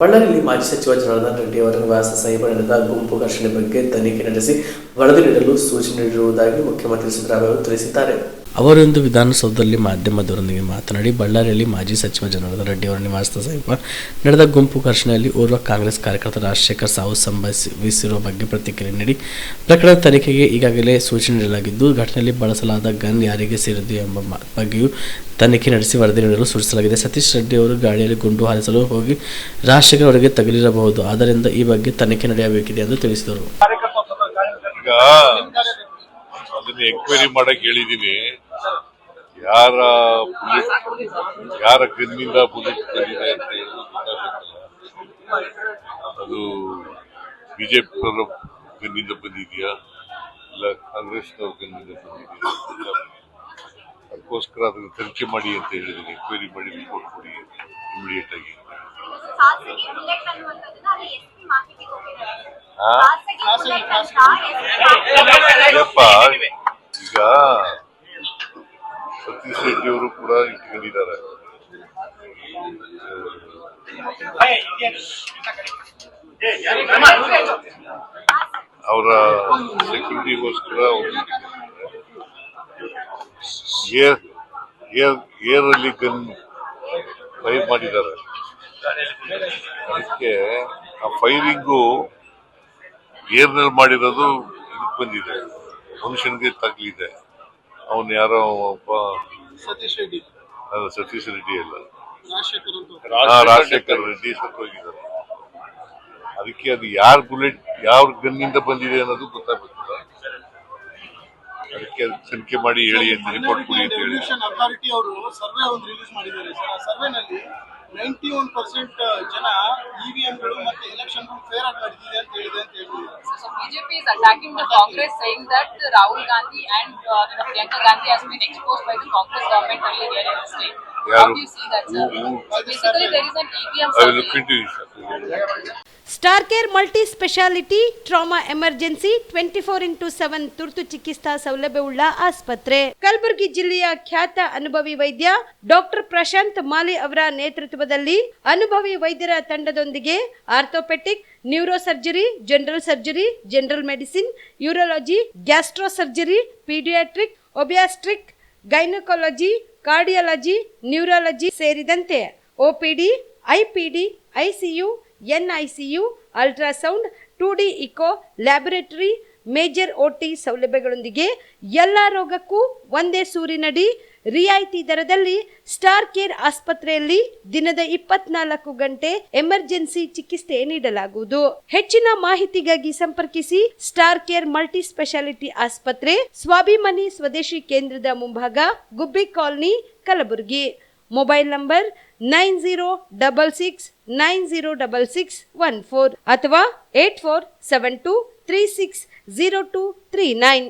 ಬಳ್ಳಾರಿಯಲ್ಲಿ ಮಾಜಿ ಸಚಿವ ಜನಾರ್ದನ ರೆಡ್ಡಿ ಅವರ ನಿವಾಸ ಸಮೀಪ ನಡೆದ ಗುಂಪು ಘರ್ಷಣೆ ಬಗ್ಗೆ ತನಿಖೆ ನಡೆಸಿ ವರದಿ ನೀಡಲು ಸೂಚನೆ ನೀಡಿರುವುದಾಗಿ ಮುಖ್ಯಮಂತ್ರಿ ಸಿದ್ದರಾಮಯ್ಯ ಅವರು ತಿಳಿಸಿದ್ದಾರೆ. ಅವರೊಂದು ವಿಧಾನಸೌಧದಲ್ಲಿ ಮಾಧ್ಯಮದವರೊಂದಿಗೆ ಮಾತನಾಡಿ, ಬಳ್ಳಾರಿಯಲ್ಲಿ ಮಾಜಿ ಸಚಿವ ಜನಾರ್ದನ ರೆಡ್ಡಿ ಅವರ ನಿವಾಸದ ಸಮೀಪ ನಡೆದ ಗುಂಪು ಘರ್ಷಣೆಯಲ್ಲಿ ಓರ್ವ ಕಾಂಗ್ರೆಸ್ ಕಾರ್ಯಕರ್ತ ರಾಜಶೇಖರ್ ಸಾವು ಸಂಭವಿಸಿರುವ ಬಗ್ಗೆ ಪ್ರತಿಕ್ರಿಯೆ ನೀಡಿ, ಪ್ರಕರಣದ ತನಿಖೆಗೆ ಈಗಾಗಲೇ ಸೂಚನೆ ನೀಡಲಾಗಿದ್ದು, ಘಟನೆಯಲ್ಲಿ ಬಳಸಲಾದ ಗನ್ ಯಾರಿಗೆ ಸೇರಿದ್ದು ಎಂಬ ಬಗ್ಗೆಯೂ ತನಿಖೆ ನಡೆಸಿ ವರದಿ ನೀಡಲು ಸೂಚಿಸಲಾಗಿದೆ. ಸತೀಶ್ ರೆಡ್ಡಿ ಅವರು ಗಾಡಿಯಲ್ಲಿ ಗುಂಡು ಹಾರಿಸಲು ಹೋಗಿ ರಾಜಶೇಖರ್ ಅವರಿಗೆ ತಗುಲಿರಬಹುದು. ಆದ್ದರಿಂದ ಈ ಬಗ್ಗೆ ತನಿಖೆ ನಡೆಯಬೇಕಿದೆ ಎಂದು ತಿಳಿಸಿದರು. ಅದನ್ನ ಎಂಕ್ವೈರಿ ಮಾಡಕ್ ಹೇಳಿದೀನಿ. ಯಾರ ಗನ್ನಿಂದ ಬುಲೆಟ್ ಬಂದಿದೆ ಅಂತ ಅದು ಬಿಜೆಪಿ ಗನ್ನಿಂದ ಬಂದಿದೆಯಾ ಇಲ್ಲ ಕಾಂಗ್ರೆಸ್ನವ್ರ ಗನ್ನಿಂದ ಬಂದಿದೆಯಾ, ಅದಕ್ಕೋಸ್ಕರ ಅದನ್ನು ತನಿಖೆ ಮಾಡಿ ಅಂತ ಹೇಳಿದೀನಿ. ಎಂಕ್ವೈರಿ ಮಾಡಿ ರಿಪೋರ್ಟ್ ಕೊಡಿ ಇಮಿಡಿಯೇಟ್ ಆಗಿ. ಈಗ ಸತೀಶ್ ರೆಡ್ಡಿ ಅವರು ಕೂಡ ಇಟ್ಕೊಂಡಿದ್ದಾರೆ. ಅವರ ಸೆಕ್ಯೂರಿಟಿಗೋಸ್ಕರ ಏರಲ್ಲಿ ಗನ್ ಫೈರ್ ಮಾಡಿದ್ದಾರೆ. ಅದಕ್ಕೆ ಆ ಫೈರಿಂಗು ಏರ್ನಲ್ಲಿ ಮಾಡಿರೋದು ಇದಕ್ಕೆ ಬಂದಿದೆ, ಮನುಷ್ಯನಿಗೆ ತಗಲಿದೆ. ಅವನು ಯಾರೋ ಒಬ್ಬ ಸತೀಶ್ ರೆಡ್ಡಿ ಅಲ್ಲ, ರಾಜಶೇಖರ್ ರೆಡ್ಡಿ ಸತ್ತೋಗಿದ್ದಾರೆ. ಅದಕ್ಕೆ ಅದು ಯಾವ ಗನ್ನಿಂದ ಬಂದಿದೆ ಅನ್ನೋದು ಗೊತ್ತಾಗ್ಬೇಕಿಲ್ಲ. ಅದಕ್ಕೆ ತನಿಖೆ ಮಾಡಿ ಹೇಳಿ ಅಂತ ರಿಪೋರ್ಟ್ ಕೊಡಿ ಅಂತ ಹೇಳಿ. ಅಥಾರಿಟಿ ಅವರು ಸರ್ವೆ ಒಂದು ರಿಲೀಸ್ ಮಾಡಿದ್ದಾರೆ. ಸರ್ವೆನಲ್ಲಿ 91% ಜನ ಇವಿಎಂಗಳು ಮತ್ತೆ ಎಲೆಕ್ಷನ್ಗಳು ಫೇರ್ ಆಗಿ ನಡೆದಿದೆ ಅಂತ ಹೇಳಿದೆ ಅಂತ ಹೇಳಿದ್ದಾರೆ. So BJP is attacking the Congress, saying that Rahul Gandhi and Priyanka Gandhi has been exposed by the Congress government earlier in the state. How do you see that, sir? Basically, there is an EVM. I will look into it. Star care multi speciality trauma emergency 24x7 ತುರ್ತು ಚಿಕಿತ್ಸಾ ಸೌಲಭ್ಯವುಳ್ಳ ಆಸ್ಪತ್ರೆ. ಕಲಬುರಗಿ ಜಿಲ್ಲೆಯ ಖ್ಯಾತ ಅನುಭವಿ ವೈದ್ಯ doctor Prashant ಮಾಲಿ ಅವರ ನೇತೃತ್ವದಲ್ಲಿ ಅನುಭವಿ ವೈದ್ಯರ ತಂಡದೊಂದಿಗೆ orthopaedic, neuro surgery, general medicine, urology, gastro surgery, paediatric, obstetric, gynaecology, cardiology, neurology ಸೇರಿದಂತೆ OPD, IPD, ICU, NICU, ultrasound, 2D echo, laboratory, major OT ಸೌಲಭ್ಯಗಳೊಂದಿಗೆ ಎಲ್ಲ ರೋಗಕ್ಕೂ ಒಂದೇ ಸೂರಿನಡಿ ರಿಯಾಯಿತಿ ದರದಲ್ಲಿ ಸ್ಟಾರ್ ಕೇರ್ ಆಸ್ಪತ್ರೆಯಲ್ಲಿ ದಿನದ 24 ಗಂಟೆ ಎಮರ್ಜೆನ್ಸಿ ಚಿಕಿತ್ಸೆ ನೀಡಲಾಗುವುದು. ಹೆಚ್ಚಿನ ಮಾಹಿತಿಗಾಗಿ ಸಂಪರ್ಕಿಸಿ ಸ್ಟಾರ್ ಕೇರ್ ಮಲ್ಟಿ ಸ್ಪೆಷಾಲಿಟಿ ಆಸ್ಪತ್ರೆ, ಸ್ವಾಭಿಮಾನಿ ಸ್ವದೇಶಿ ಕೇಂದ್ರದ ಮುಂಭಾಗ, ಗುಬ್ಬಿ ಕಾಲನಿ, ಕಲಬುರಗಿ. ಮೊಬೈಲ್ ನಂಬರ್ 9066906614 ಅಥವಾ 8472360239.